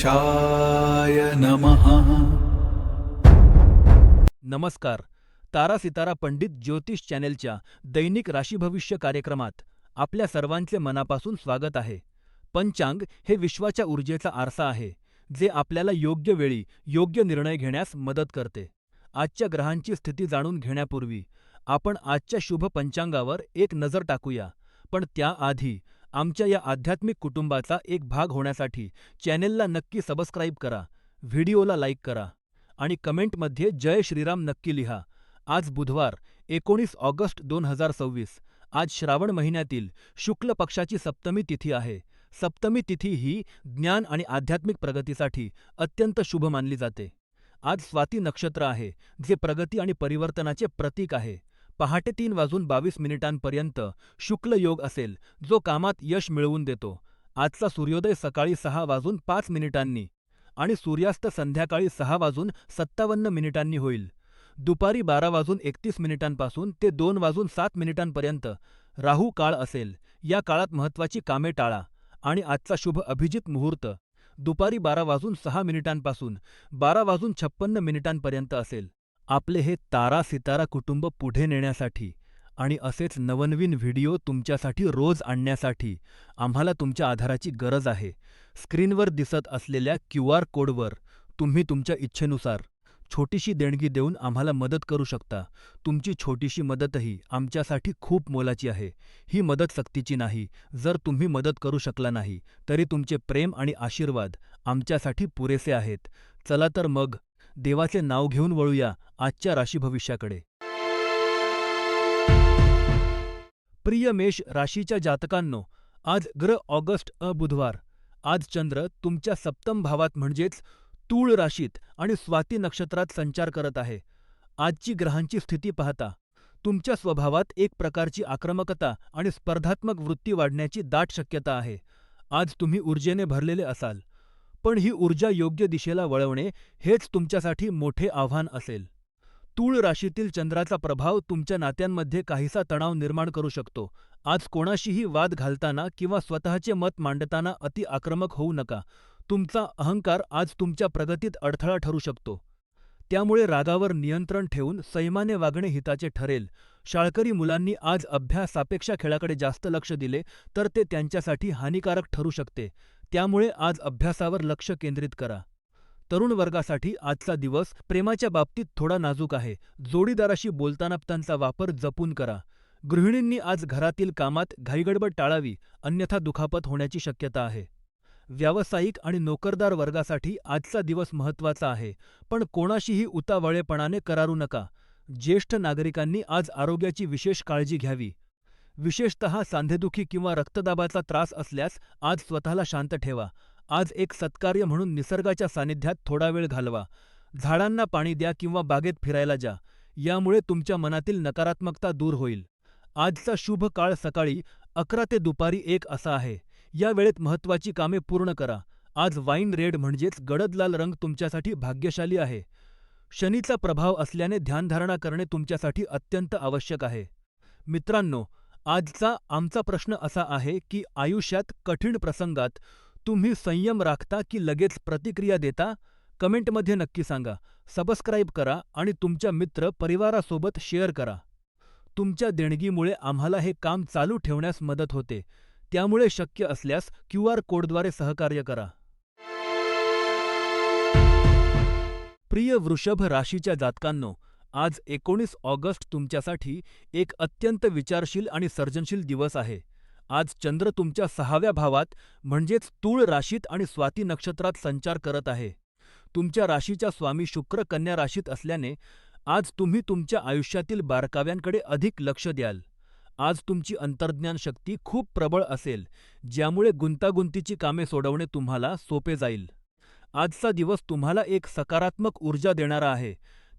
गणेशाय नमः। नमस्कार. तारा सितारा पंडित ज्योतिष चॅनेलच्या दैनिक राशी भविष्य कार्यक्रमात आपल्या सर्वांचे मनापासून स्वागत आहे. पंचांग हे विश्वाच्या ऊर्जेचा आरसा आहे, जे आपल्याला योग्य वेळी योग्य निर्णय घेण्यास मदत करते. आजच्या ग्रहांची स्थिती जाणून घेण्यापूर्वी आपण आजच्या शुभ पंचांगावर एक नजर टाकूया. पण त्याआधी आमच्या या आध्यात्मिक कुटुंबाचा एक भाग होण्यासाठी चॅनेलला नक्की सबस्क्राईब करा, व्हिडिओला लाईक करा आणि कमेंटमध्ये जय श्रीराम नक्की लिहा. आज बुधवार 19 ऑगस्ट 2026. आज श्रावण महिन्यातील शुक्ल पक्षाची सप्तमी तिथी आहे. सप्तमी तिथी ही ज्ञान आणि आध्यात्मिक प्रगतीसाठी अत्यंत शुभ मानली जाते. आज स्वाती नक्षत्र आहे, जे प्रगती आणि परिवर्तनाचे प्रतीक आहे. पहाटे 3:22 शुक्ल योग असेल, जो कामात यश मिळवून देतो. आजचा सूर्योदय सकाळी 6:05 आणि सूर्यास्त संध्याकाळी 6:57 होईल. दुपारी 12:31 पासून ते 2:07 राहू काळ असेल. या काळात महत्त्वाची कामे टाळा आणि आजचा शुभ अभिजित मुहूर्त दुपारी 12:06 पासून 12:56 असेल. आपले हे तारा सितारा कुटुंब पुढे नेण्यासाठी आणि असेच नवनवीन व्हिडिओ तुमच्यासाठी रोज आणण्यासाठी आम्हाला तुमच्या आधाराची गरज आहे. स्क्रीनवर दिसत असलेल्या QR कोडवर तुम्ही तुमच्या इच्छेनुसार छोटीशी देणगी देऊन आम्हाला मदत करू शकता. तुमची छोटीशी मदतही आमच्यासाठी खूप मोलाची आहे. ही मदत सक्तीची नाही. जर तुम्ही मदत करू शकला नाही, तरी तुमचे प्रेम आणि आशीर्वाद आमच्यासाठी पुरेसे आहेत. चला तर मग देवाचे नाव घेऊन वळूया आजच्या राशी भविष्याकडे. प्रिय मेष राशीच्या जातकांनो, आज ऑगस्ट बुधवार. आज चंद्र तुमच्या सप्तम भावात म्हणजेच तूळ राशीत आणि स्वाती नक्षत्रात संचार करत आहे. आजची ग्रहांची स्थिती पाहता तुमच्या स्वभावात एक प्रकारची आक्रमकता आणि स्पर्धात्मक वृत्ती वाढण्याची दाट शक्यता आहे. आज तुम्ही ऊर्जेने भरलेले असाल, पण ही ऊर्जा योग्य दिशेला वळवणे हेच तुमच्यासाठी मोठे आव्हान असेल. तूळ राशीतील चंद्राचा प्रभाव तुमच्या नात्यांमध्ये काहीसा तणाव निर्माण करू शकतो. आज कोणाशीही वाद घालताना किंवा स्वतःचे मत मांडताना अति आक्रमक होऊ नका. तुमचा अहंकार आज तुमच्या प्रगतीत अडथळा ठरू शकतो. त्यामुळे रागावर नियंत्रण ठेवून संयमाने वागणे हिताचे ठरेल. शाळकरी मुलांनी आज अभ्यासापेक्षा खेळाकडे जास्त लक्ष दिले तर ते त्यांच्यासाठी हानिकारक ठरू शकते. त्यामुळे आज अभ्यासावर लक्ष केंद्रित करा. तरुण वर्गासाठी आजचा दिवस प्रेमाच्या बाबतीत थोडा नाजूक आहे. जोडीदाराशी बोलताना त्यांचा वापर जपून करा. गृहिणींनी आज घरातील कामात घाईगडबड टाळावी, अन्यथा दुखापत होण्याची शक्यता आहे. व्यावसायिक आणि नोकरदार वर्गासाठी आजचा दिवस महत्त्वाचा आहे, पण कोणाशीही उतावळेपणाने करारू नका. ज्येष्ठ नागरिकांनी आज आरोग्याची विशेष काळजी घ्यावी. विशेषतः सांधेदुखी किंवा रक्तदाबाचा त्रास असल्यास आज स्वतःला शांत ठेवा. आज एक सत्कार्य म्हणून निसर्गाच्या सानिध्यात थोडा वेळ घालवा. झाडांना पाणी द्या किंवा बागेत फिरायला जा. यामुळे तुमच्या मनातील नकारात्मकता दूर होईल. आजचा शुभ काळ सकाळी 11 ते दुपारी 1 असा आहे. या वेळेत महत्त्वाची कामे पूर्ण करा. आज वाईन रेड म्हणजेच गडद लाल रंग तुमच्यासाठी भाग्यशाली आहे. शनीचा प्रभाव असल्याने ध्यानधारणा करणे तुमच्यासाठी अत्यंत आवश्यक आहे. मित्रांनो, आजचा आमचा प्रश्न असा आहे की आयुष्यात कठीण प्रसंगात तुम्ही संयम राखता की लगेच प्रतिक्रिया देता? कमेंटमध्ये नक्की सांगा. सबस्क्राईब करा आणि तुमच्या मित्र परिवारासोबत शेअर करा. तुमच्या देणगीमुळे आम्हाला हे काम चालू ठेवण्यास मदत होते. त्यामुळे शक्य असल्यास QR कोडद्वारे सहकार्य करा. प्रिय वृषभ राशीच्या जातकांनो, आज 19 ऑगस्ट तुमच्यासाठी एक अत्यंत विचारशील आणि सर्जनशील दिवस आहे. आज चंद्र तुमच्या 6व्या भावात म्हणजेच तूळ राशीत आणि स्वाती नक्षत्रात संचार करत आहे. तुमच्या राशीच्या स्वामी शुक्र कन्या राशीत असल्याने आज तुम्ही तुमच्या आयुष्यातील बारकाव्यांकडे अधिक लक्ष द्याल. आज तुमची अंतर्ज्ञान शक्ती खूप प्रबळ असेल, ज्यामुळे गुंतागुंतीची कामे सोडवणे तुम्हाला सोपे जाईल. आजचा दिवस तुम्हाला एक सकारात्मक ऊर्जा देणारा आहे.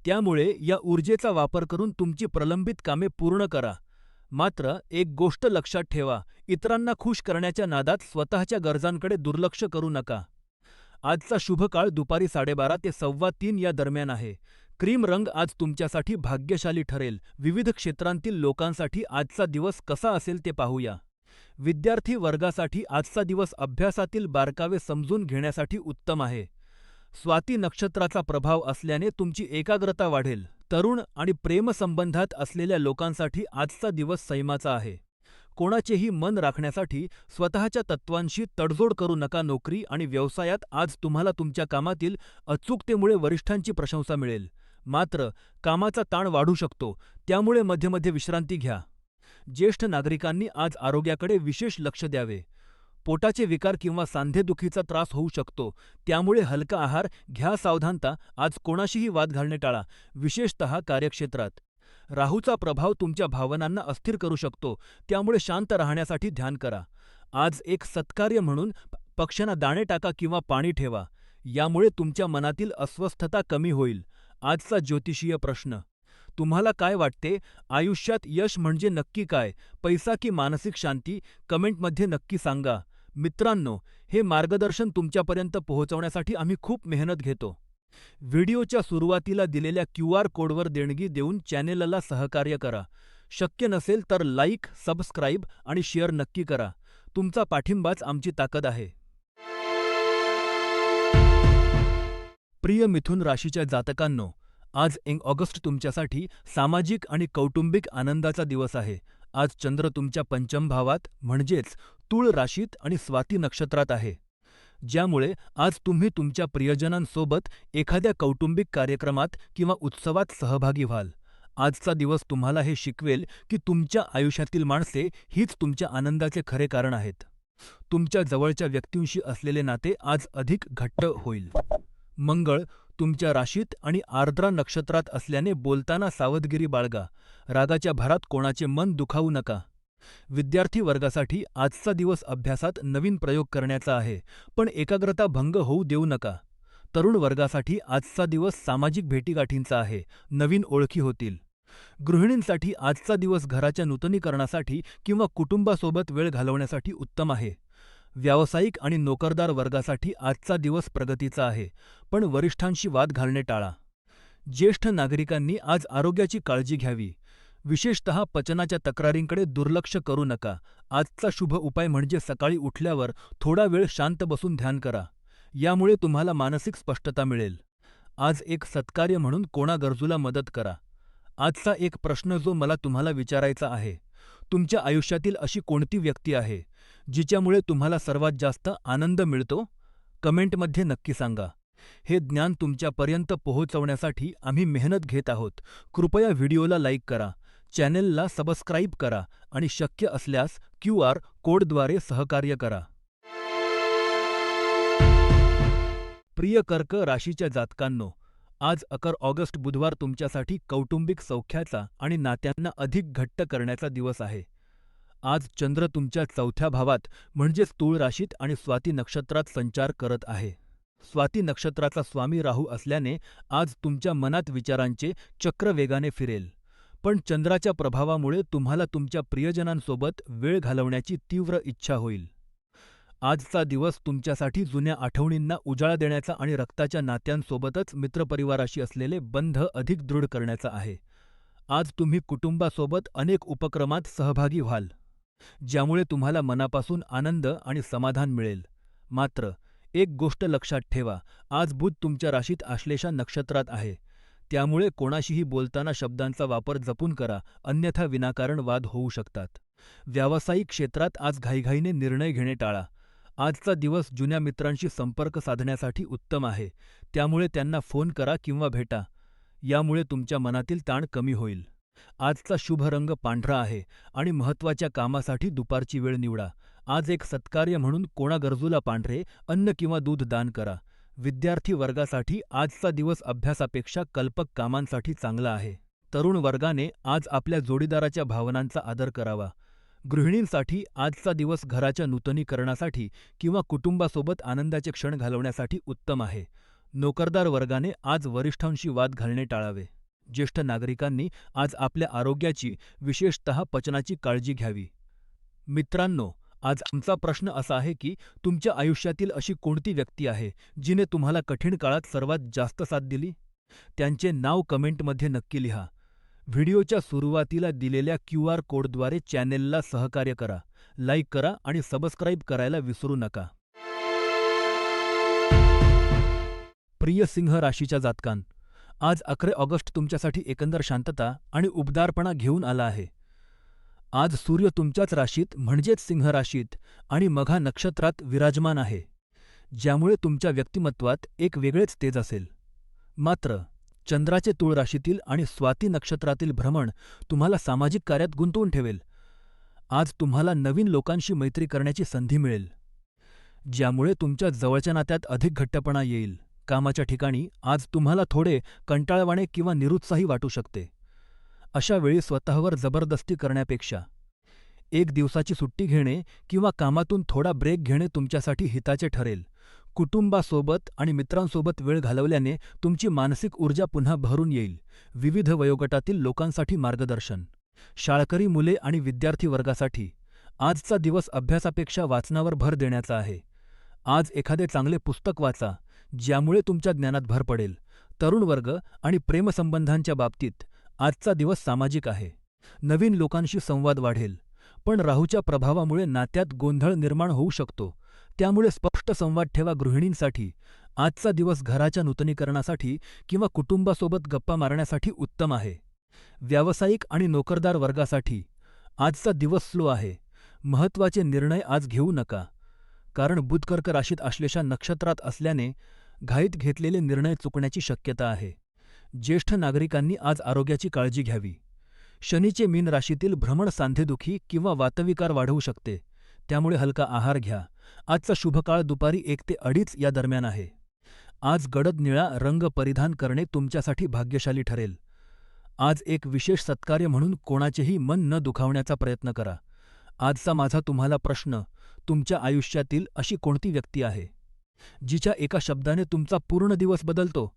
त्यामुळे या ऊर्जेचा वापर करून तुमची प्रलंबित कामे पूर्ण करा. मात्र एक गोष्ट लक्षात ठेवा, इतरांना खुश करण्याच्या नादात स्वतःच्या गरजांकडे दुर्लक्ष करू नका. आजचा शुभ काळ दुपारी 12:30 ते 3:15 या दरम्यान आहे. क्रीम रंग आज तुमच्यासाठी भाग्यशाली ठरेल. विविध क्षेत्रांतील लोकांसाठी आजचा दिवस कसा असेल ते पाहूया. विद्यार्थी वर्गासाठी आजचा दिवस अभ्यासातील बारकावे समजून घेण्यासाठी उत्तम आहे. स्वाती नक्षत्राचा प्रभाव असल्याने तुमची एकाग्रता वाढेल. तरुण आणि प्रेमसंबंधात असलेल्या लोकांसाठी आजचा दिवस संयमाचा आहे. कोणाचेही मन राखण्यासाठी स्वतःच्या तत्त्वांशी तडजोड करू नका. नोकरी आणि व्यवसायात आज तुम्हाला तुमच्या कामातील अचूकतेमुळे वरिष्ठांची प्रशंसा मिळेल. मात्र कामाचा ताण वाढू शकतो, त्यामुळे मध्ये मध्ये विश्रांती घ्या. ज्येष्ठ नागरिकांनी आज आरोग्याकडे विशेष लक्ष द्यावे. पोटाचे विकार किंवा सांधेदुखीचा त्रास होऊ शकतो, त्यामुळे हलका आहार घ्या. सावधानता, आज कोणाशीही वाद घालणे टाळा, विशेषतः कार्यक्षेत्रात. राहूचा प्रभाव तुमच्या भावनांना अस्थिर करू शकतो, त्यामुळे शांत राहण्यासाठी ध्यान करा. आज एक सत्कार्य म्हणून पक्ष्यांना दाणे टाका किंवा पाणी ठेवा, यामुळे तुमच्या मनातील अस्वस्थता कमी होईल. आजचा ज्योतिषीय प्रश्न: तुम्हाला काय वाटते, आयुष्यात यश म्हणजे नक्की काय, पैसा की मानसिक शांती? कमेंटमध्ये नक्की सांगा. मित्रांनो, हे मार्गदर्शन तुमच्यापर्यंत पोहोचवण्यासाठी आम्ही खूप मेहनत घेतो. व्हिडिओच्या सुरुवातीला दिलेल्या क्यू.आर. कोडवर देणगी देऊन चॅनेलला सहकार्य करा. शक्य नसेल तर लाईक, सबस्क्राईब आणि शेअर नक्की करा. तुमचा पाठिंबाच आमची ताकद आहे. प्रिय मिथुन राशीच्या जातकांनो, आज 1 ऑगस्ट तुमच्यासाठी सामाजिक आणि कौटुंबिक आनंदाचा दिवस आहे. आज चंद्र तुमच्या पंचम भावात म्हणजेच तूळ राशीत आणि स्वाती नक्षत्रात आहे, ज्यामुळे आज तुम्ही तुमच्या प्रियजनांसोबत एखाद्या कौटुंबिक कार्यक्रमात किंवा उत्सवात सहभागी व्हाल. आजचा दिवस तुम्हाला हे शिकवेल की तुमच्या आयुष्यातील माणसे हीच तुमच्या आनंदाचे खरे कारण आहेत. तुमच्या जवळच्या व्यक्तींशी असलेले नाते आज अधिक घट्ट होईल. मंगळ तुमच्या राशीत आणि आर्द्रा नक्षत्रात असल्याने बोलताना सावधगिरी बाळगा. रागाच्या भरात कोणाचे मन दुखावू नका. विद्यार्थी वर्गासाठी आजचा दिवस अभ्यासात नवीन प्रयोग करण्याचा आहे, पण एकाग्रता भंग होऊ देऊ नका. तरुण वर्गासाठी आजचा दिवस सामाजिक भेटीगाठींचा आहे, नवीन ओळखी होतील. गृहिणींसाठी आजचा दिवस घराच्या नूतनीकरणासाठी किंवा कुटुंबासोबत वेळ घालवण्यासाठी उत्तम आहे. व्यावसायिक आणि नोकरदार वर्गासाठी आजचा दिवस प्रगतीचा आहे, पण वरिष्ठांशी वाद घालणे टाळा. ज्येष्ठ नागरिकांनी आज आरोग्याची काळजी घ्यावी. विशेषतः पचनाच्या तक्रारींकडे दुर्लक्ष करू नका. आजचा शुभ उपाय म्हणजे सकाळी उठल्यावर थोडा वेळ शांत बसून ध्यान करा, यामुळे तुम्हाला मानसिक स्पष्टता मिळेल. आज एक सत्कार्य म्हणून कोणा गरजूला मदत करा. आजचा एक प्रश्न जो मला तुम्हाला विचारायचा आहे: तुमच्या आयुष्यातील अशी कोणती व्यक्ती आहे जिच्यामुळे तुम्हाला सर्वात जास्त आनंद मिळतो? कमेंटमध्ये नक्की सांगा. हे ज्ञान तुमच्यापर्यंत पोहोचवण्यासाठी आम्ही मेहनत घेत आहोत. कृपया व्हिडिओला लाईक करा, चॅनेलला सबस्क्राईब करा आणि शक्य असल्यास क्यू.आर. कोडद्वारे सहकार्य करा. प्रिय कर्क राशीच्या जातकांनो, आज 11 ऑगस्ट बुधवार तुमच्यासाठी कौटुंबिक सौख्याचा आणि नात्यांना अधिक घट्ट करण्याचा दिवस आहे. आज चंद्र तुमच्या चौथ्या भावात म्हणजेच तूळ राशीत आणि स्वाती नक्षत्रात संचार करत आहे. स्वाती नक्षत्राचा स्वामी राहू असल्याने आज तुमच्या मनात विचारांचे चक्र वेगाने फिरेल, पण चंद्राच्या प्रभावामुळे तुम्हाला तुमच्या प्रियजनांसोबत वेळ घालवण्याची तीव्र इच्छा होईल. आजचा दिवस तुमच्यासाठी जुन्या आठवणींना उजाळा देण्याचा आणि रक्ताच्या नात्यांसोबतच मित्रपरिवाराशी असलेले बंध अधिक दृढ करण्याचा आहे. आज तुम्ही कुटुंबासोबत अनेक उपक्रमात सहभागी व्हाल, ज्यामुळे तुम्हाला मनापासून आनंद आणि समाधान मिळेल. मात्र एक गोष्ट लक्षात ठेवा, आज बुध तुमच्या राशीत आश्लेषा नक्षत्रात आहे, त्यामुळे कोणाशीही बोलताना शब्दांचा वापर जपून करा, अन्यथा विनाकारण वाद होऊ शकतात. व्यावसायिक क्षेत्रात आज घाईघाईने निर्णय घेणे टाळा. आजचा दिवस जुन्या मित्रांशी संपर्क साधण्यासाठी उत्तम आहे, त्यामुळे त्यांना फोन करा किंवा भेटा, यामुळे तुमच्या मनातील ताण कमी होईल. आजचा शुभ रंग पांढरा आहे आणि महत्त्वाच्या कामासाठी दुपारची वेळ निवडा. आज एक सत्कार्य म्हणून कोणा गरजूला पांढरे अन्न किंवा दूध दान करा. विद्यार्थी वर्गासाठी आजचा दिवस अभ्यासापेक्षा कल्पक कामांसाठी चांगला आहे. तरुण वर्गाने आज आपल्या जोडीदाराच्या भावनांचा आदर करावा. गृहिणींसाठी आजचा दिवस घराच्या नूतनीकरणासाठी किंवा कुटुंबासोबत आनंदाचे क्षण घालवण्यासाठी उत्तम आहे. नोकरदार वर्गाने आज वरिष्ठांशी वाद घालणे टाळावे. ज्येष्ठ नागरिकांनी आज आपल्या आरोग्याची, विशेषतः पचनाची काळजी घ्यावी. मित्रांनो, आज आमचा प्रश्न असा आहे की तुमच्या आयुष्यातील अशी कोणती व्यक्ती आहे जिने तुम्हाला कठीण काळात सर्वात जास्त साथ दिली? त्यांचे नाव कमेंटमध्ये नक्की लिहा. व्हिडिओच्या सुरुवातीला दिलेल्या क्यू.आर. कोडद्वारे चॅनेलला सहकार्य करा. लाईक करा आणि सबस्क्राईब करायला विसरू नका. प्रिय सिंह राशीच्या जातकान, आज 11 ऑगस्ट तुमच्यासाठी एकंदर शांतता आणि उबदारपणा घेऊन आला आहे. आज सूर्य तुमच्याच राशीत म्हणजेच सिंह राशीत आणि मघा नक्षत्रात विराजमान आहे, ज्यामुळे तुमच्या व्यक्तिमत्वात एक वेगळेच तेज असेल. मात्र चंद्राचे तूळ राशीतील आणि स्वाती नक्षत्रातील भ्रमण तुम्हाला सामाजिक कार्यात गुंतवून ठेवेल. आज तुम्हाला नवीन लोकांशी मैत्री करण्याची संधी मिळेल, ज्यामुळे तुमच्या जवळच्या नात्यात अधिक घट्टपणा येईल. कामाच्या ठिकाणी आज तुम्हाला थोडे कंटाळवाणे किंवा निरुत्साही वाटू शकते. अशा वेळी स्वतःवर जबरदस्ती करण्यापेक्षा एक दिवसाची सुट्टी घेणे किंवा कामातून थोडा ब्रेक घेणे तुमच्यासाठी हिताचे ठरेल. कुटुंबासोबत आणि मित्रांसोबत वेळ घालवल्याने तुमची मानसिक ऊर्जा पुन्हा भरून येईल. विविध वयोगटातील लोकांसाठी मार्गदर्शन. शाळकरी मुले आणि विद्यार्थी वर्गासाठी आजचा दिवस अभ्यासापेक्षा वाचनावर भर देण्याचा आहे. आज एखादे चांगले पुस्तक वाचा, ज्यामुळे तुमच्या ज्ञानात भर पडेल. तरुण वर्ग आणि प्रेमसंबंधांच्या बाबतीत आजचा दिवस सामाजिक आहे. नवीन लोकांशी संवाद वाढेल, पण राहूच्या प्रभावामुळे नात्यात गोंधळ निर्माण होऊ शकतो. त्यामुळे स्पष्ट संवाद ठेवा. गृहिणींसाठी आजचा दिवस घराच्या नूतनीकरणासाठी किंवा कुटुंबासोबत गप्पा मारण्यासाठी उत्तम आहे. व्यावसायिक आणि नोकरदार वर्गासाठी आजचा दिवस स्लो आहे. महत्त्वाचे निर्णय आज घेऊ नका, कारण बुध कर्क राशीत आश्लेषा नक्षत्रात असल्याने घाईत घेतलेले निर्णय चुकण्याची शक्यता आहे. ज्येष्ठ नागरिकांनी आज आरोग्याची काळजी घ्यावी. शनीचे मीन राशीतील भ्रमण सांधेदुखी किंवा वातविकार वाढवू शकते, त्यामुळे हलका आहार घ्या. आजचा शुभ काळ दुपारी 1 ते 2:30 या दरम्यान आहे. आज गडद निळा रंग परिधान करणे तुमच्यासाठी भाग्यशाली ठरेल. आज एक विशेष सत्कार्य म्हणून कोणाचेही मन न दुखावण्याचा प्रयत्न करा. आजचा माझा तुम्हाला प्रश्न: तुमच्या आयुष्यातील अशी कोणती व्यक्ती आहे, जिच्या एका शब्दाने तुमचा पूर्ण दिवस बदलतो?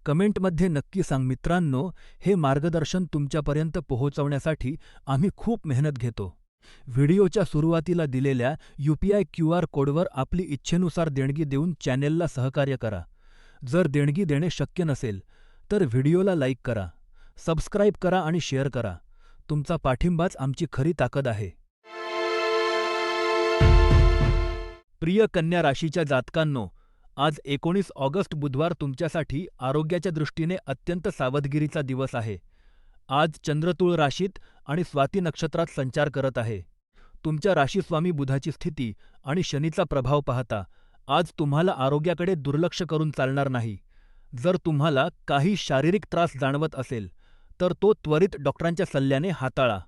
कमेंटमध्ये नक्की सांग मित्रांनो. हे मार्गदर्शन तुमच्यापर्यंत पोहोचवण्यासाठी आम्ही खूप मेहनत घेतो. व्हिडिओच्या सुरुवातीला दिलेल्या UPI QR कोडवर आपली इच्छेनुसार देणगी देऊन चॅनेलला सहकार्य करा. जर देणगी देणे शक्य नसेल तर व्हिडिओला लाईक करा, सबस्क्राईब करा आणि शेअर करा. तुमचा पाठिंबाच आमची खरी ताकद आहे. प्रिय कन्या राशीच्या जातकांनो, आज 19 ऑगस्ट बुधवार तुमच्यासाठी आरोग्याच्या दृष्टीने अत्यंत सावधगिरीचा दिवस आहे. आज चंद्र तुळ राशीत आणि स्वाती नक्षत्रात संचार करत आहे. तुमच्या राशीस्वामी बुधाची स्थिती आणि शनीचा प्रभाव पाहता आज तुम्हाला आरोग्याकडे दुर्लक्ष करून चालणार नाही. जर तुम्हाला काही शारीरिक त्रास जाणवत असेल तर तो त्वरित डॉक्टरांच्या सल्ल्याने हाताळा.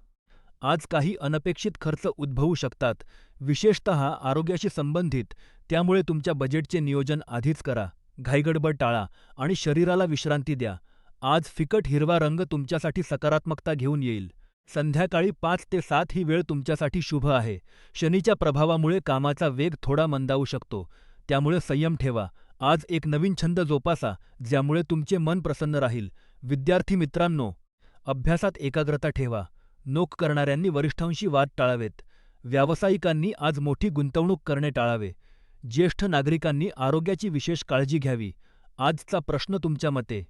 आज काही अनपेक्षित खर्च उद्भवू शकतात, विशेषतः आरोग्याशी संबंधित, त्यामुळे तुमच्या बजेटचे नियोजन आधीच करा. घाईगडबड टाळा आणि शरीराला विश्रांती द्या. आज फिकट हिरवा रंग तुमच्यासाठी सकारात्मकता घेऊन येईल. संध्याकाळी 5 ते 7 ही वेळ तुमच्यासाठी शुभ आहे. शनीच्या प्रभावामुळे कामाचा वेग थोडा मंदावू शकतो, त्यामुळे संयम ठेवा. आज एक नवीन छंद जोपासा, ज्यामुळे तुमचे मन प्रसन्न राहील. विद्यार्थी मित्रांनो, अभ्यासात एकाग्रता ठेवा. नोक करणाऱ्यांनी वरिष्ठांशी वाद टाळावेत. व्यावसायिकांनी आज मोठी गुंतवणूक करणे टाळावे. ज्येष्ठ नागरिकांनी आरोग्याची विशेष काळजी घ्यावी. आजचा प्रश्न तुमच्या मते: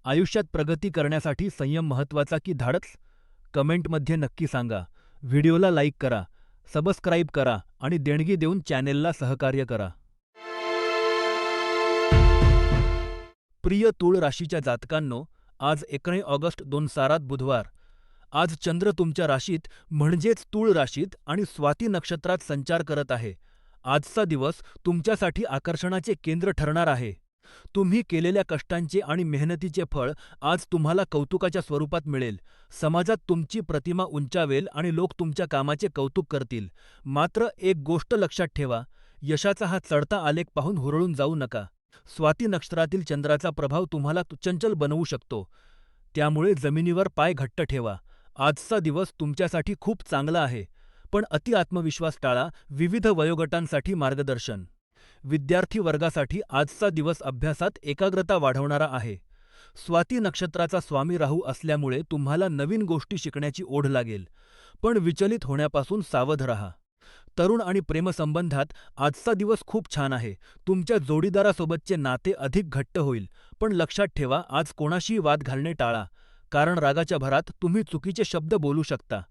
आयुष्यात प्रगती करण्यासाठी संयम महत्त्वाचा की धाडस? कमेंटमध्ये नक्की सांगा. व्हिडिओला लाईक करा, सबस्क्राईब करा आणि देणगी देऊन चॅनेलला सहकार्य करा. प्रिय तूळ राशीच्या जातकांनो, आज 11 ऑगस्ट 2007 बुधवार. आज चंद्र तुमच्या राशीत म्हणजेच तूळ राशीत आणि स्वाती नक्षत्रात संचार करत आहे. आजचा दिवस तुमच्यासाठी आकर्षणाचे केंद्र ठरणार आहे. तुम्ही केलेल्या कष्टांचे आणि मेहनतीचे फळ आज तुम्हाला कौतुकाच्या स्वरूपात मिळेल. समाजात तुमची प्रतिमा उंचावेल आणि लोक तुमच्या कामाचे कौतुक करतील. मात्र एक गोष्ट लक्षात ठेवा: यशाचा हा चढता आलेख पाहून हुरळून जाऊ नका. स्वाती नक्षत्रातील चंद्राचा प्रभाव तुम्हाला चंचल बनवू शकतो, त्यामुळे जमिनीवर पाय घट्ट ठेवा. आजचा दिवस तुमच्यासाठी खूप चांगला आहे, पण अति आत्मविश्वास टाळा. विविध वयोगटांसाठी मार्गदर्शन. विद्यार्थी वर्गासाठी आजचा दिवस अभ्यासात एकाग्रता वाढवणारा आहे. स्वाती नक्षत्राचा स्वामी राहू असल्यामुळे तुम्हाला नवीन गोष्टी शिकण्याची ओढ लागेल, पण विचलित होण्यापासून सावध राहा. तरुण आणि प्रेमसंबंधात आजचा दिवस खूप छान आहे. तुमच्या जोडीदारासोबतचे नाते अधिक घट्ट होईल, पण लक्षात ठेवा, आज कोणाशीही वाद घालणे टाळा, कारण रागाच्या भरात तुम्ही चुकीचे शब्द बोलू शकता.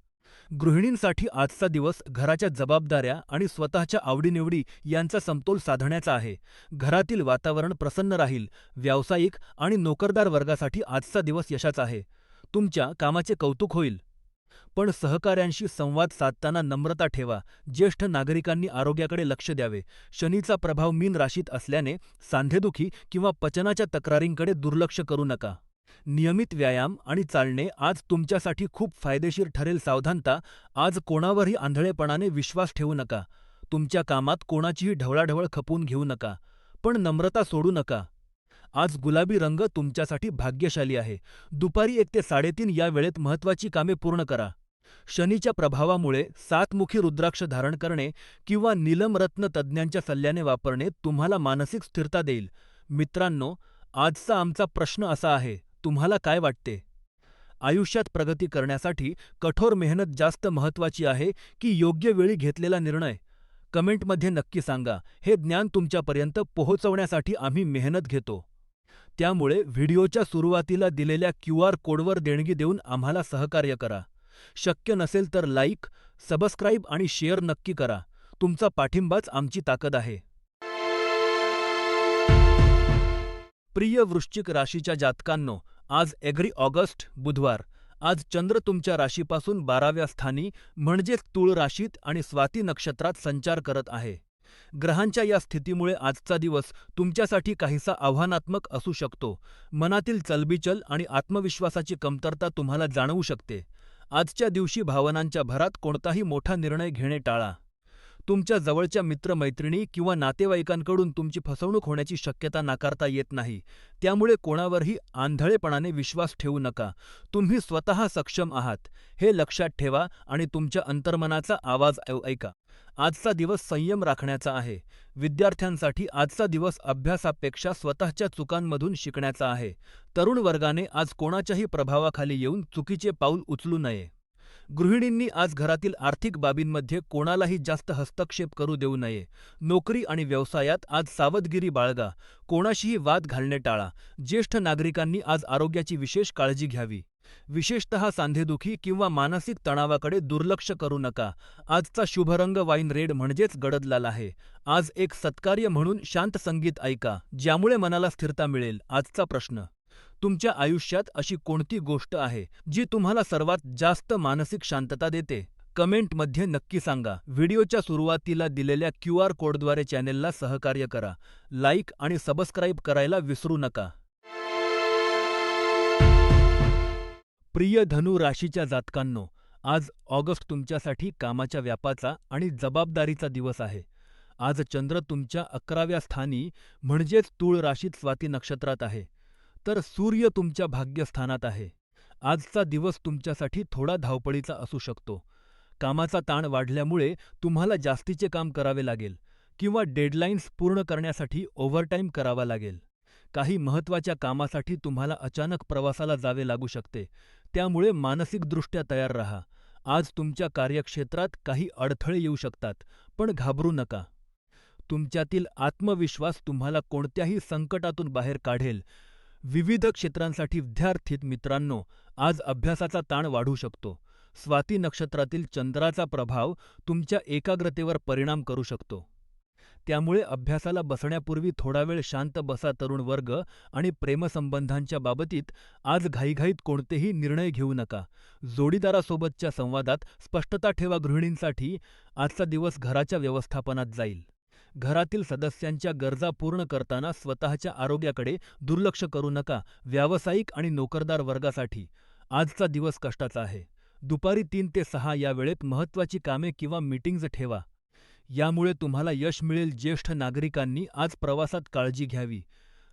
गृहिणींसाठी आजचा दिवस घराच्या जबाबदाऱ्या आणि स्वतःच्या आवडीनिवडी यांचा समतोल साधण्याचा आहे. घरातील वातावरण प्रसन्न राहील. व्यावसायिक आणि नोकरदार वर्गासाठी आजचा दिवस यशाचा आहे. तुमच्या कामाचे कौतुक होईल. पण सहकाऱ्यांशी संवाद साधताना नम्रता ठेवा. ज्येष्ठ नागरिकांनी आरोग्याकडे लक्ष द्यावे. शनीचा प्रभाव मीन राशीत असल्याने सांधेदुखी किंवा पचनाच्या तक्रारींकडे दुर्लक्ष करू नका. नियमित व्यायाम आणि चालणे आज तुमच्यासाठी खूप फायदेशीर ठरेल. सावधानता, आज कोणावरही आंधळेपणाने विश्वास ठेवू नका. तुमच्या कामात कोणाचीही ढवळाढवळ खपवून घेऊ नका. पण नम्रता सोडू नका. आज गुलाबी रंग तुमच्यासाठी भाग्यशाली आहे. दुपारी 1 ते 3:30 या वेळेत महत्त्वाची कामे पूर्ण करा. शनीच्या प्रभावामुळे सातमुखी रुद्राक्ष धारण करणे किंवा नीलम रत्न तज्ज्ञांच्या सल्ल्याने वापरणे तुम्हाला मानसिक स्थिरता देईल. मित्रांनो, आजचा आमचा प्रश्न असा आहे, तुम्हाला काय वाटते? आयुष्यात प्रगती करण्यासाठी कठोर मेहनत जास्त महत्त्वाची आहे की योग्य वेळी घेतलेला निर्णय? कमेंटमध्ये नक्की सांगा. हे ज्ञान तुमच्यापर्यंत पोहोचवण्यासाठी आम्ही मेहनत घेतो. त्यामुळे व्हिडिओच्या सुरुवातीला दिलेल्या क्यू.आर. कोडवर देणगी देऊन आम्हाला सहकार्य करा. शक्य नसेल तर लाईक, सबस्क्राईब आणि शेअर नक्की करा. तुमचा पाठिंबाच आमची ताकद आहे. प्रिय वृश्चिक राशीच्या जातकांनो, आज 1 ऑगस्ट बुधवार. आज चंद्र तुमच्या राशीपासून 12व्या स्थानी म्हणजेच तूळ राशीत आणि स्वाती नक्षत्रात संचार करत आहे. ग्रहांच्या या स्थितीमुळे आजचा दिवस तुमच्यासाठी काहीसा आव्हानात्मक असू शकतो. मनातील चलबिचल आणि आत्मविश्वासाची कमतरता तुम्हाला जाणवू शकते. आजच्या दिवशी भावनांच्या भरात कोणताही मोठा निर्णय घेणे टाळा. तुमच्या जवळच्या मित्रमैत्रिणी किंवा नातेवाईकांकडून तुमची फसवणूक होण्याची शक्यता नाकारता येत नाही. त्यामुळे कोणावरही आंधळेपणाने विश्वास ठेवू नका. तुम्ही स्वतः सक्षम आहात हे लक्षात ठेवा आणि तुमच्या अंतर्मनाचा आवाज ऐका. आजचा दिवस संयम राखण्याचा आहे. विद्यार्थ्यांसाठी आजचा दिवस अभ्यासापेक्षा स्वतःच्या चुकांमधून शिकण्याचा आहे. तरुण वर्गाने आज कोणाच्याही प्रभावाखाली येऊन चुकीचे पाऊल उचलू नये. गृहिणींनी आज घरातील आर्थिक बाबींमध्ये कोणालाही जास्त हस्तक्षेप करू देऊ नये. नोकरी आणि व्यवसायात आज सावधगिरी बाळगा. कोणाशीही वाद घालणे टाळा. ज्येष्ठ नागरिकांनी आज आरोग्याची विशेष काळजी घ्यावी. विशेषतः सांधेदुखी किंवा मानसिक तणावाकडे दुर्लक्ष करू नका. आजचा शुभ रंग वाईन रेड म्हणजेच गडद लाल आहे. आज एक सत्कार्य म्हणून शांत संगीत ऐका, ज्यामुळे मनाला स्थिरता मिळेल. आजचा प्रश्न: तुमच्या आयुष्यात अशी कोणती गोष्ट आहे जी तुम्हाला सर्वात जास्त मानसिक शांतता देते? कमेंटमध्ये नक्की सांगा. व्हिडिओच्या सुरुवातीला दिलेल्या क्यू.आर. कोडद्वारे चॅनेलला सहकार्य करा. लाईक आणि सबस्क्राईब करायला विसरू नका. प्रिय धनु राशीच्या जातकांनो, आज ऑगस्ट तुमच्यासाठी कामाच्या व्यापाचा आणि जबाबदारीचा दिवस आहे. आज चंद्र तुमच्या 11व्या स्थानी म्हणजेच तूळ राशीत स्वाती नक्षत्रात आहे, तर सूर्य तुमच्या भाग्यस्थानात आहे. आजचा दिवस तुमच्यासाठी थोडा धावपळीचा असू शकतो. कामाचा ताण वाढल्यामुळे तुम्हाला जास्तीचे काम करावे लागेल किंवा डेडलाईन्स पूर्ण करण्यासाठी ओव्हरटाईम करावा लागेल. काही महत्त्वाच्या कामासाठी तुम्हाला अचानक प्रवासाला जावे लागू शकते. त्यामुळे मानसिकदृष्ट्या तयार राहा. आज तुमच्या कार्यक्षेत्रात काही अडथळे येऊ शकतात, पण घाबरू नका. तुमच्यातील आत्मविश्वास तुम्हाला कोणत्याही संकटातून बाहेर काढेल. विविध क्षेत्रांसाठी विद्यार्थी मित्रांनो, आज अभ्यासाचा ताण वाढू शकतो. स्वाती नक्षत्रातील चंद्राचा प्रभाव तुमच्या एकाग्रतेवर परिणाम करू शकतो. त्यामुळे अभ्यासाला बसण्यापूर्वी थोडा वेळ शांत बसा. तरुण वर्ग आणि प्रेमसंबंधांच्या बाबतीत आज घाईघाईत कोणतेही निर्णय घेऊ नका. जोडीदारासोबतच्या संवादात स्पष्टता ठेवा. गृहिणींसाठी आजचा दिवस घराच्या व्यवस्थापनात जाईल. घरातील सदस्यांच्या गरजा पूर्ण करताना स्वतःच्या आरोग्याकडे दुर्लक्ष करू नका. व्यावसायिक आणि नोकरदार वर्गासाठी आजचा दिवस कष्टाचा आहे. दुपारी 3 ते 6 या वेळेत महत्त्वाची कामे किंवा मीटिंग्ज ठेवा. यामुळे तुम्हाला यश मिळेल. ज्येष्ठ नागरिकांनी आज प्रवासात काळजी घ्यावी.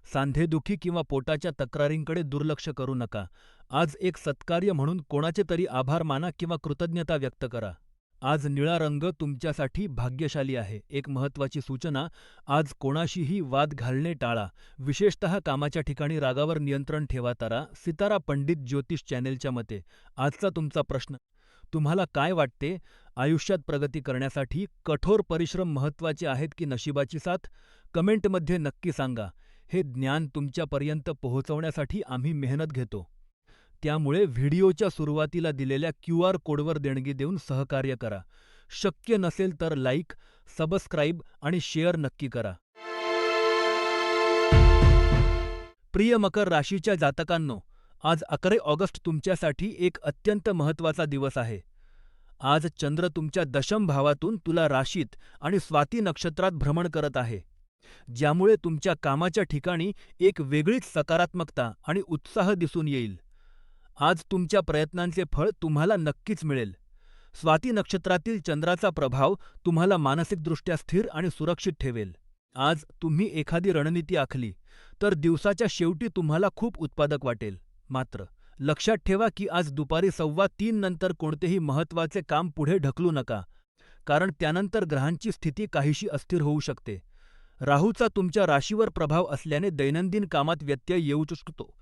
सांधेदुखी किंवा पोटाच्या तक्रारींकडे दुर्लक्ष करू नका. आज एक सत्कार्य म्हणून कोणाचे तरी आभार माना किंवा कृतज्ञता व्यक्त करा. आज निळा रंग तुमच्यासाठी भाग्यशाली आहे. एक महत्त्वाची सूचना: आज कोणाशीही वाद घालणे टाळा. विशेषतः कामाच्या ठिकाणी रागावर नियंत्रण ठेवा. सितारा पंडित ज्योतिष चॅनेलच्या मते आजचा तुमचा प्रश्न: तुम्हाला काय वाटते? आयुष्यात प्रगती करण्यासाठी कठोर परिश्रम महत्त्वाचे आहेत की नशिबाची साथ? कमेंटमध्ये नक्की सांगा. हे ज्ञान तुमच्यापर्यंत पोहोचवण्यासाठी आम्ही मेहनत घेतो. त्यामुळे व्हिडिओच्या सुरुवातीला दिलेल्या क्यू.आर. कोडवर देणगी देऊन सहकार्य करा. शक्य नसेल तर लाईक, सबस्क्राईब आणि शेअर नक्की करा. प्रिय मकर राशीच्या जातकांनो, आज 11 ऑगस्ट तुमच्यासाठी एक अत्यंत महत्त्वाचा दिवस आहे. आज चंद्र तुमच्या दशम भावातून तुला राशीत आणि स्वाती नक्षत्रात भ्रमण करत आहे, ज्यामुळे तुमच्या कामाच्या ठिकाणी एक वेगळीच सकारात्मकता आणि उत्साह दिसून येईल. आज तुमच्या प्रयत्नांचे फळ तुम्हाला नक्कीच मिळेल. स्वाती नक्षत्रातील चंद्राचा प्रभाव तुम्हाला मानसिकदृष्ट्या स्थिर आणि सुरक्षित ठेवेल. आज तुम्ही एखादी रणनीती आखली तर दिवसाच्या शेवटी तुम्हाला खूप उत्पादक वाटेल. मात्र लक्षात ठेवा की आज दुपारी 2:15 नंतर कोणतेही महत्त्वाचे काम पुढे ढकलू नका, कारण त्यानंतर ग्रहांची स्थिती काहीशी अस्थिर होऊ शकते. राहूचा तुमच्या राशीवर प्रभाव असल्याने दैनंदिन कामात व्यत्यय येऊ शकतो.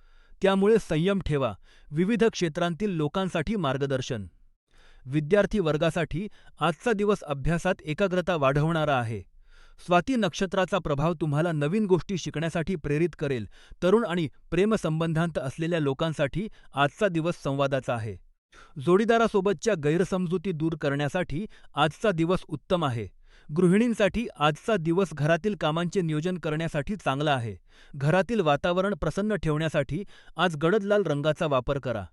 त्यामुळे संयम ठेवा. विविध क्षेत्रांतील लोकांसाठी मार्गदर्शन. विद्यार्थी वर्गासाठी आजचा दिवस अभ्यासात एकाग्रता वाढवणारा आहे. स्वाती नक्षत्राचा प्रभाव तुम्हाला नवीन गोष्टी शिकण्यासाठी प्रेरित करेल. तरुण आणि प्रेमसंबंधांत असलेल्या लोकांसाठी आजचा दिवस संवादाचा आहे. जोडीदारासोबतच्या गैरसमजुती दूर करण्यासाठी आजचा दिवस उत्तम आहे. गृहिणींसाठी आजचा दिवस घरातील कामांचे नियोजन करण्यासाठी चांगला आहे. घरातील वातावरण प्रसन्न ठेवण्यासाठी आज गडद लाल रंगाचा वापर करा.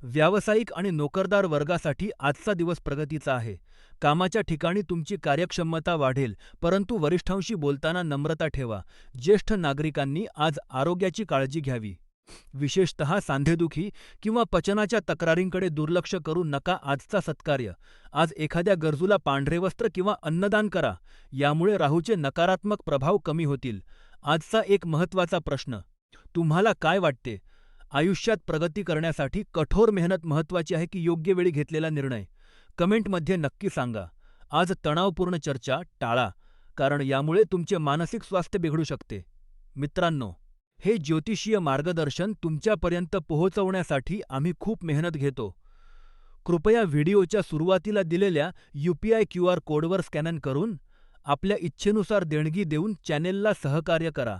व्यावसायिक आणि नोकरदार वर्गासाठी आजचा दिवस प्रगतीचा आहे. कामाच्या ठिकाणी तुमची कार्यक्षमता वाढेल, परंतु वरिष्ठांशी बोलताना नम्रता ठेवा. ज्येष्ठ नागरिकांनी आज आरोग्याची काळजी घ्यावी. विशेषतः सांधेदुखी किंवा पचनाच्या तक्रारींकडे दुर्लक्ष करू नका. आजचा सत्कार्य. आज एखाद्या गरजूला पांढरे वस्त्र किंवा अन्नदान करा. यामुळे राहूचे नकारात्मक प्रभाव कमी होतील. आजचा एक महत्त्वाचा प्रश्न. तुम्हाला काय वाटते? आयुष्यात प्रगती करण्यासाठी कठोर मेहनत महत्त्वाची आहे की योग्य वेळी घेतलेला निर्णय? कमेंटमध्ये नक्की सांगा. आज तणावपूर्ण चर्चा टाळा, कारण यामुळे तुमचे मानसिक स्वास्थ्य बिघडू शकते. मित्रांनो, हे ज्योतिषीय मार्गदर्शन तुमच्यापर्यंत पोहोचवण्यासाठी आम्ही खूप मेहनत घेतो. कृपया व्हिडिओच्या सुरुवातीला दिलेल्या UPI क्यू.आर. कोडवर स्कॅन करून आपल्या इच्छेनुसार देणगी देऊन चॅनेलला सहकार्य करा.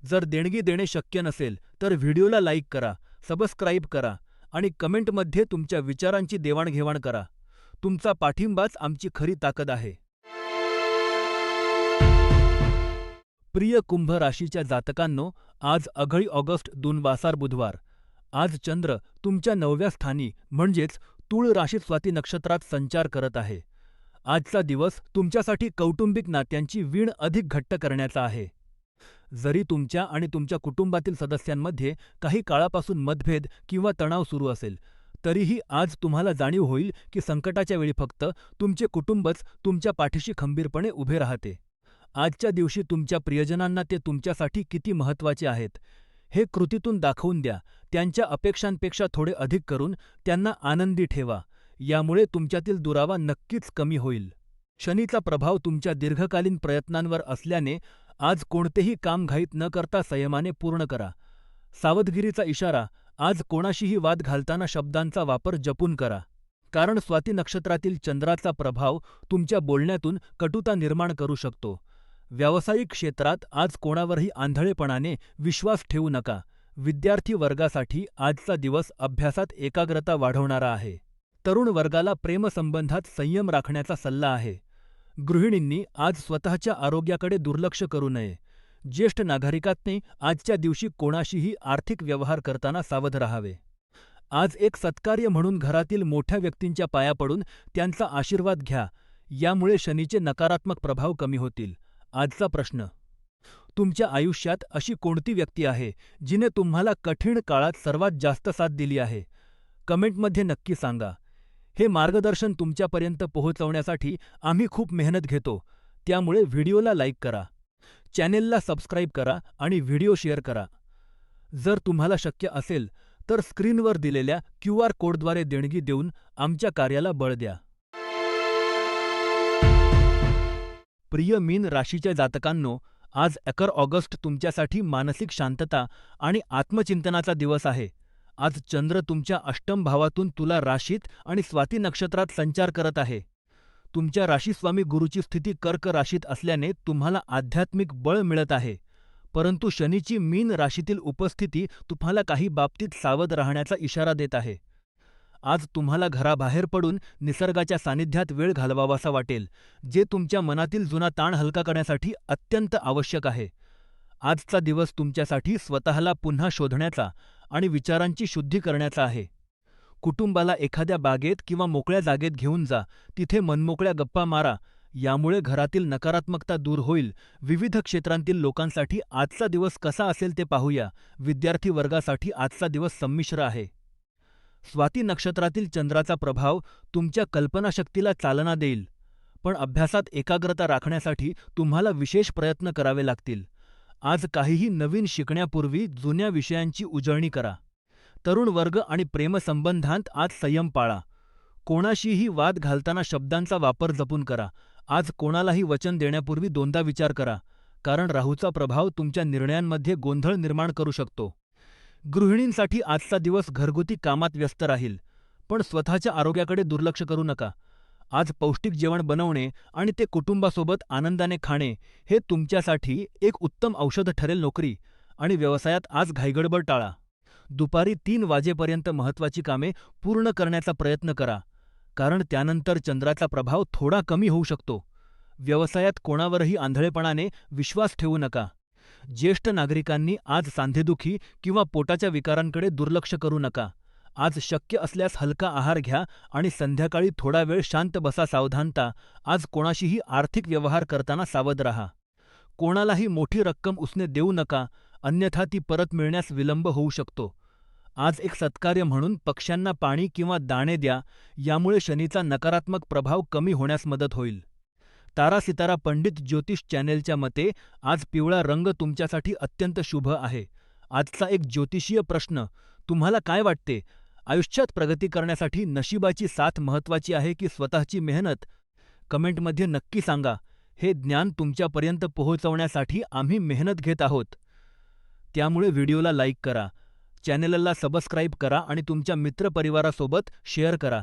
जर देणगी देणे शक्य नसेल तर व्हिडिओला लाईक करा, सबस्क्राईब करा आणि कमेंटमध्ये तुमच्या विचारांची देवाणघेवाण करा. तुमचा पाठिंबाच आमची खरी ताकद आहे. प्रिय कुंभ राशीच्या जातकांनो, आज 11 ऑगस्ट वासार बुधवार. आज चंद्र तुमच्या 9व्या स्थानी म्हणजेच तूळ राशीत स्वाती नक्षत्रात संचार करत आहे. आजचा दिवस तुमच्यासाठी कौटुंबिक नात्यांची वीण अधिक घट्ट करण्याचा आहे. जरी तुमच्या आणि तुमच्या कुटुंबातील सदस्यांमध्ये काही काळापासून मतभेद किंवा तणाव सुरू असेल, तरीही आज तुम्हाला जाणीव होईल की संकटाच्या वेळी फक्त तुमचे कुटुंबच तुमच्या पाठीशी खंबीरपणे उभे राहते. आजच्या दिवशी तुमच्या प्रियजनांना ते तुमच्यासाठी किती महत्त्वाचे आहेत हे कृतीतून दाखवून द्या. त्यांच्या अपेक्षांपेक्षा थोडे अधिक करून त्यांना आनंदी ठेवा. यामुळे तुमच्यातील दुरावा नक्कीच कमी होईल. शनीचा प्रभाव तुमच्या दीर्घकालीन प्रयत्नांवर असल्याने आज कोणतेही काम घाईत न करता संयमाने पूर्ण करा. सावधगिरीचा इशारा. आज कोणाशीही वाद घालताना शब्दांचा वापर जपून करा, कारण स्वाती नक्षत्रातील चंद्राचा प्रभाव तुमच्या बोलण्यातून कटुता निर्माण करू शकतो. व्यावसायिक क्षेत्रात आज कोणावरही आंधळेपणाने विश्वास ठेवू नका. विद्यार्थी वर्गासाठी आजचा दिवस अभ्यासात एकाग्रता वाढवणारा आहे. तरुण वर्गाला प्रेमसंबंधात संयम राखण्याचा सल्ला आहे. गृहिणींनी आज स्वतःच्या आरोग्याकडे दुर्लक्ष करू नये. ज्येष्ठ नागरिकांनी आजच्या दिवशी कोणाशीही आर्थिक व्यवहार करताना सावध राहावे. आज एक सत्कार्य म्हणून घरातील मोठ्या व्यक्तींच्या पाया पडून त्यांचा आशीर्वाद घ्या. यामुळे शनीचे नकारात्मक प्रभाव कमी होतील. आजचा प्रश्न. तुमच्या आयुष्यात अशी कोणती व्यक्ती आहे जिने तुम्हाला कठीण काळात सर्वात जास्त साथ दिली आहे? कमेंटमध्ये नक्की सांगा. हे मार्गदर्शन तुमच्यापर्यंत पोहोचवण्यासाठी आम्ही खूप मेहनत घेतो. त्यामुळे व्हिडिओला लाईक करा, चॅनेलला सबस्क्राईब करा आणि व्हिडिओ शेअर करा. जर तुम्हाला शक्य असेल तर स्क्रीनवर दिलेल्या क्यू.आर. कोडद्वारे देणगी देऊन आमच्या कार्याला बळ द्या. प्रिय मीन राशीच्या जातकांनो, आज 11 ऑगस्ट तुमच्यासाठी मानसिक शांतता आणि आत्मचिंतनाचा दिवस आहे. आज चंद्र तुमच्या अष्टम भावातून तुला राशीत आणि स्वाती नक्षत्रात संचार करत आहे. तुमच्या राशीस्वामी गुरूची स्थिती कर्क राशीत असल्याने तुम्हाला आध्यात्मिक बळ मिळत आहे. परंतु शनीची मीन राशीतील उपस्थिती तुम्हाला काही बाबतीत सावध राहण्याचा इशारा देत आहे. आज तुम्हाला घराबाहेर पडून निसर्गाच्या सानिध्यात वेळ घालवावासा वाटेल, जे तुमच्या मनातील जुना ताण हलका करण्यासाठी अत्यंत आवश्यक आहे. आजचा दिवस तुमच्यासाठी स्वतःला पुन्हा शोधण्याचा आणि विचारांची शुद्धी करण्याचा आहे. कुटुंबाला एखाद्या बागेत किंवा मोकळ्या जागेत घेऊन जा, तिथे मनमोकळ्या गप्पा मारा. यामुळे घरातील नकारात्मकता दूर होईल. विविध क्षेत्रांतील लोकांसाठी आजचा दिवस कसा असेल ते पाहूया. विद्यार्थी वर्गासाठी आजचा दिवस संमिश्र आहे. स्वाती नक्षत्रातील चंद्राचा प्रभाव तुमच्या कल्पनाशक्तीला चालना देईल, पण अभ्यासात एकाग्रता राखण्यासाठी तुम्हाला विशेष प्रयत्न करावे लागतील. आज काहीही नवीन शिकण्यापूर्वी जुन्या विषयांची उजळणी करा. तरुण वर्ग आणि प्रेमसंबंधांत आज संयम पाळा. कोणाशीही वाद घालताना शब्दांचा वापर जपून करा. आज कोणालाही वचन देण्यापूर्वी दोनदा विचार करा, कारण राहूचा प्रभाव तुमच्या निर्णयांमध्ये गोंधळ निर्माण करू शकतो. गृहिणींसाठी आजचा दिवस घरगुती कामात व्यस्त राहील, पण स्वतःच्या आरोग्याकडे दुर्लक्ष करू नका. आज पौष्टिक जेवण बनवणे आणि ते कुटुंबासोबत आनंदाने खाणे हे तुमच्यासाठी एक उत्तम औषध ठरेल. नोकरी आणि व्यवसायात आज घाईगडबड टाळा. दुपारी 3 वाजेपर्यंत महत्त्वाची कामे पूर्ण करण्याचा प्रयत्न करा, कारण त्यानंतर चंद्राचा प्रभाव थोडा कमी होऊ शकतो. व्यवसायात कोणावरही आंधळेपणाने विश्वास ठेवू नका. ज्येष्ठ नागरिकांनी आज सांधेदुखी किंवा पोटाच्या विकारांकडे दुर्लक्ष करू नका. आज शक्य असल्यास हलका आहार घ्या आणि संध्याकाळी थोडा वेळ शांत बसा. सावधानता. आज कोणाशीही आर्थिक व्यवहार करताना सावध राहा. कोणालाही मोठी रक्कम उसने देऊ नका, अन्यथा ती परत मिळण्यास विलंब होऊ शकतो. आज एक सत्कार्य म्हणून पक्ष्यांना पाणी किंवा दाणे द्या, यामुळे शनीचा नकारात्मक प्रभाव कमी होण्यास मदत होईल. तारा सितारा पंडित ज्योतिष चॅनेलच्या मते आज पिवळा रंग तुमच्यासाठी अत्यंत शुभ आहे. आजचा एक ज्योतिषीय प्रश्न: तुम्हाला काय वाटते, आयुष्यात प्रगती करण्यासाठी नशिबाची साथ महत्त्वाची आहे की स्वतःची मेहनत? कमेंटमध्ये नक्की सांगा. हे ज्ञान तुमच्यापर्यंत पोहोचवण्यासाठी आम्ही मेहनत घेत आहोत. त्यामुळे व्हिडिओला लाईक करा, चॅनेलला सबस्क्राईब करा आणि तुमच्या मित्रपरिवारासोबत शेअर करा.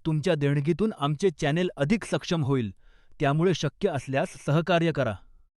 तुमच्या देणगीतून आमचे चॅनेल अधिक सक्षम होईल, त्यामुळे शक्य असल्यास सहकार्य करा.